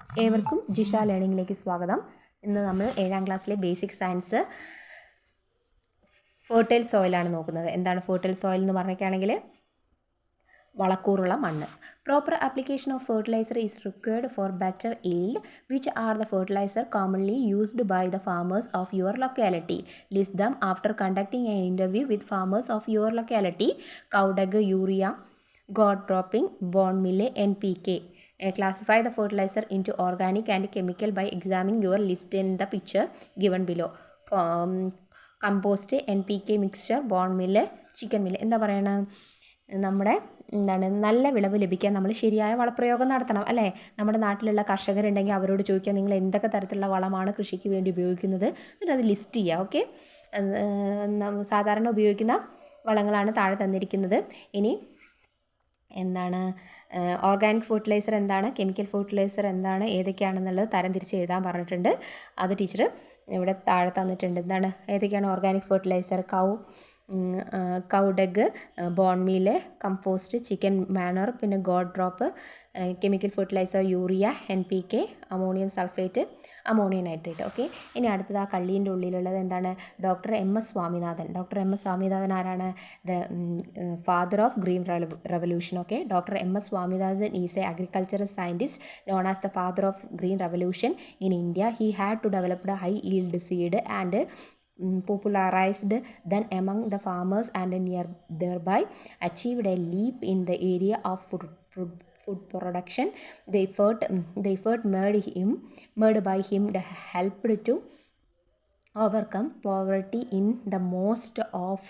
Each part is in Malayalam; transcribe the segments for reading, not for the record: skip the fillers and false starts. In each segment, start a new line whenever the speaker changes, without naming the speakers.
ഏവർക്കും ജിഷ ലേണിംഗിലേക്ക് സ്വാഗതം. ഇന്ന് നമ്മൾ 7ാം ക്ലാസ്സിലെ ബേസിക് സയൻസ് ഫെർട്ടൈൽ സോയിലാണ് നോക്കുന്നത്. എന്താണ് ഫെർട്ടൈൽ സോയിൽ എന്ന് പറഞ്ഞിട്ടാണെങ്കിൽ വളക്കൂറുള്ള മണ്ണ്. Proper application of fertiliser is required for better yield. Which are the fertiliser commonly used by the farmers of your locality? List them after conducting a interview with farmers of your locality. Cow dung, urea, goat dropping, bone meal, NPK. Classify the fertilizer into organic and chemical by examining your list in the picture given below. Compost, NPK mixture, bone meal, chicken meal. എന്താ പറയണത്? നമ്മുടെ നല്ല വിളവ് ലഭിക്കാൻ നമ്മൾ ശരിയായ വളപ്രയോഗം നടത്തണം അല്ലേ? നമ്മുടെ നാട്ടിലുള്ള കർഷകരുണ്ടെങ്കിൽ അവരോട് ചോദിക്കുക, നിങ്ങൾ എന്തൊക്കെ തരത്തിലുള്ള വളമാണ് കൃഷിക്ക് വേണ്ടി ഉപയോഗിക്കുന്നത്, എന്നിട്ട് അത് ലിസ്റ്റ് ചെയ്യുക. ഓക്കെ, സാധാരണ ഉപയോഗിക്കുന്ന വളങ്ങളാണ് താഴെ തന്നിരിക്കുന്നത്. ഇനി എന്താണ് ഓർഗാനിക് ഫെർട്ടിലൈസർ എന്താണ്, കെമിക്കൽ ഫെർട്ടിലൈസർ എന്താണ്, ഏതൊക്കെയാണെന്നുള്ളത് തരം തിരിച്ച് എഴുതാൻ പറഞ്ഞിട്ടുണ്ട്. അത് ടീച്ചർ ഇവിടെ താഴെ തന്നിട്ടുണ്ട്. എന്താണ് ഏതൊക്കെയാണ് organic fertiliser? Cow dung, bone meal, compost, chicken manure, പിന്നെ goat drop. Chemical fertiliser urea, NPK, ammonium sulphate, ammonium nitrate. Okay, ഇനി അടുത്തത് ആ കള്ളീൻ്റെ ഉള്ളിലുള്ളത് എന്താണ്? Doctor MS Swaminathan. Doctor MS Swaminathan ആരാണ്? The father of green revolution. Okay, doctor MS Swaminathan is a agricultural scientist known as the father of green revolution in India. He had to developed high yield seed and popularized then among the farmers and thereby achieved a leap in the area of food production. The effort made by him helped to overcome poverty in the most of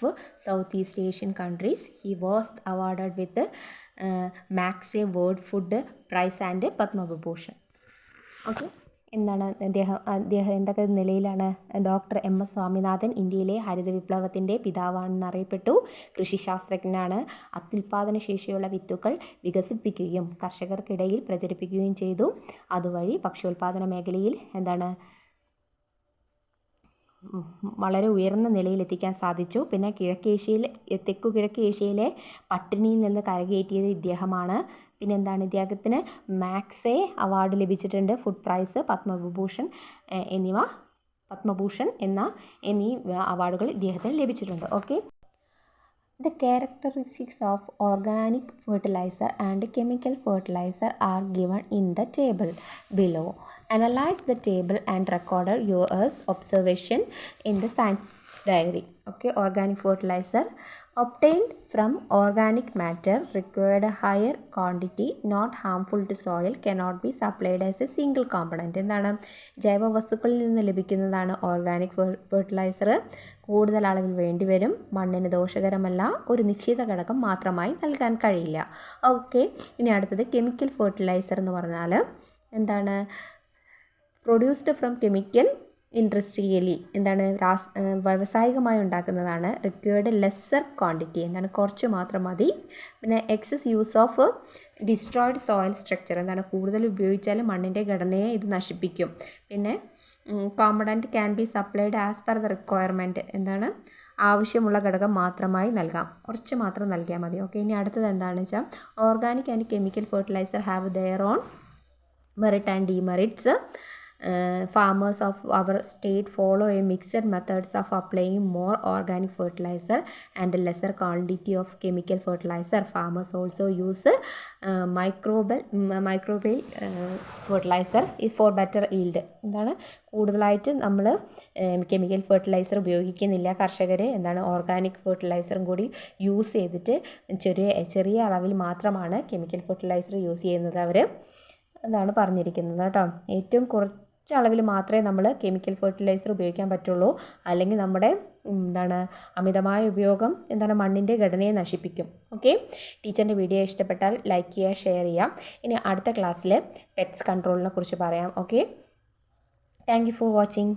Southeast Asian countries. He was awarded with Maxey World Food Prize and Padma Vibhushan. Okay, എന്താണ് അദ്ദേഹം എന്തൊക്കെ നിലയിലാണ്? ഡോക്ടർ MS സ്വാമിനാഥൻ ഇന്ത്യയിലെ ഹരിത വിപ്ലവത്തിൻ്റെ പിതാവാണെന്നറിയപ്പെട്ടു. കൃഷിശാസ്ത്രജ്ഞനാണ്. അത്യുൽപാദന ശേഷിയുള്ള വിത്തുകൾ വികസിപ്പിക്കുകയും കർഷകർക്കിടയിൽ പ്രചരിപ്പിക്കുകയും ചെയ്തു. അതുവഴി ഭക്ഷ്യോൽപാദന മേഖലയിൽ എന്താണ് വളരെ ഉയർന്ന നിലയിലെത്തിക്കാൻ സാധിച്ചു. പിന്നെ തെക്കു കിഴക്ക് ഏഷ്യയിലെ പട്ടിണിയിൽ നിന്ന് കരകയറ്റിയത് ഇദ്ദേഹമാണ്. പിന്നെ എന്താണ്, ഇദ്ദേഹത്തിന് മാക്സേ അവാർഡ് ലഭിച്ചിട്ടുണ്ട്, ഫുഡ് പ്രൈസ്, പത്മഭൂഷൺ എന്നീ അവാർഡുകൾ ഇദ്ദേഹത്തിന് ലഭിച്ചിട്ടുണ്ട്. Okay, the characteristics of organic fertilizer and chemical fertilizer are given in the table below. Analyze the table and record your observation in the science diary. Okay, organic fertilizer obtained from organic matter required a higher quantity, not harmful to soil, cannot be supplied as a single component. എന്താണ്? ജൈവവസ്തുക്കളിൽ നിന്ന് ലഭിക്കുന്നതാണ് ഓർഗാനിക് ഫെർട്ടിലൈസർ. കൂടുതൽ അളവിൽ വേണ്ടിവരും, മണ്ണിന് ദോഷകരമല്ല, ഒരു നിശ്ചിത ഘടകം മാത്രമായി നൽകാൻ കഴിയില്ല. ഓക്കെ, ഇനി അടുത്തത് കെമിക്കൽ ഫെർട്ടിലൈസർ എന്ന് പറഞ്ഞാൽ എന്താണ്? പ്രൊഡ്യൂസ്ഡ് ഫ്രം കെമിക്കൽ ഇൻഡസ്ട്രിയലി, എന്താണ് വ്യാവസായികമായി ഉണ്ടാക്കുന്നതാണ്. റിക്വയർഡ് ലെസ്സർ ക്വാണ്ടിറ്റി, എന്താണ് കുറച്ച് മാത്രം മതി. പിന്നെ excess use of destroyed soil structure, എന്താണ് കൂടുതൽ ഉപയോഗിച്ചാൽ മണ്ണിൻ്റെ ഘടനയെ ഇത് നശിപ്പിക്കും. പിന്നെ component can be supplied as per the requirement, എന്താണ് ആവശ്യമുള്ള ഘടകം മാത്രമായി നൽകാം, കുറച്ച് മാത്രം നൽകിയാൽ മതി. ഓക്കെ, ഇനി അടുത്തത് എന്താണെന്ന് വെച്ചാൽ organic and chemical fertiliser have their own merit and demerits. Farmers of our state follow a mixed methods of applying more organic fertilizer and lesser quantity of chemical fertilizer. Farmers also use microbial fertilizer for better yield. എന്താണ് കൂടുതലായിട്ട് നമ്മൾ കെമിക്കൽ ഫെർട്ടിലൈസർ ഉപയോഗിക്കുന്നില്ല കർഷകർ. എന്താണ് ഓർഗാനിക് ഫെർട്ടിലൈസറും കൂടി യൂസ് ചെയ്തിട്ട് ചെറിയ അളവിൽ മാത്രമാണ് കെമിക്കൽ ഫെർട്ടിലൈസർ യൂസ് ചെയ്യുന്നത് അവർ. അതാണ് പറഞ്ഞിരിക്കുന്നത് കേട്ടോ. ഏറ്റവും കുറച്ച് അളവിൽ മാത്രമേ നമ്മൾ കെമിക്കൽ ഫെർട്ടിലൈസർ ഉപയോഗിക്കാൻ പറ്റുള്ളൂ, അല്ലെങ്കിൽ നമ്മുടെ അമിതമായ ഉപയോഗം മണ്ണിൻ്റെ ഘടനയെ നശിപ്പിക്കും. ഓക്കെ, ടീച്ചറിൻ്റെ വീഡിയോ ഇഷ്ടപ്പെട്ടാൽ ലൈക്ക് ചെയ്യുക, ഷെയർ ചെയ്യാം. ഇനി അടുത്ത ക്ലാസ്സിൽ പെറ്റ്സ് കൺട്രോളിനെ കുറിച്ച് പറയാം. Okay, thank you for watching.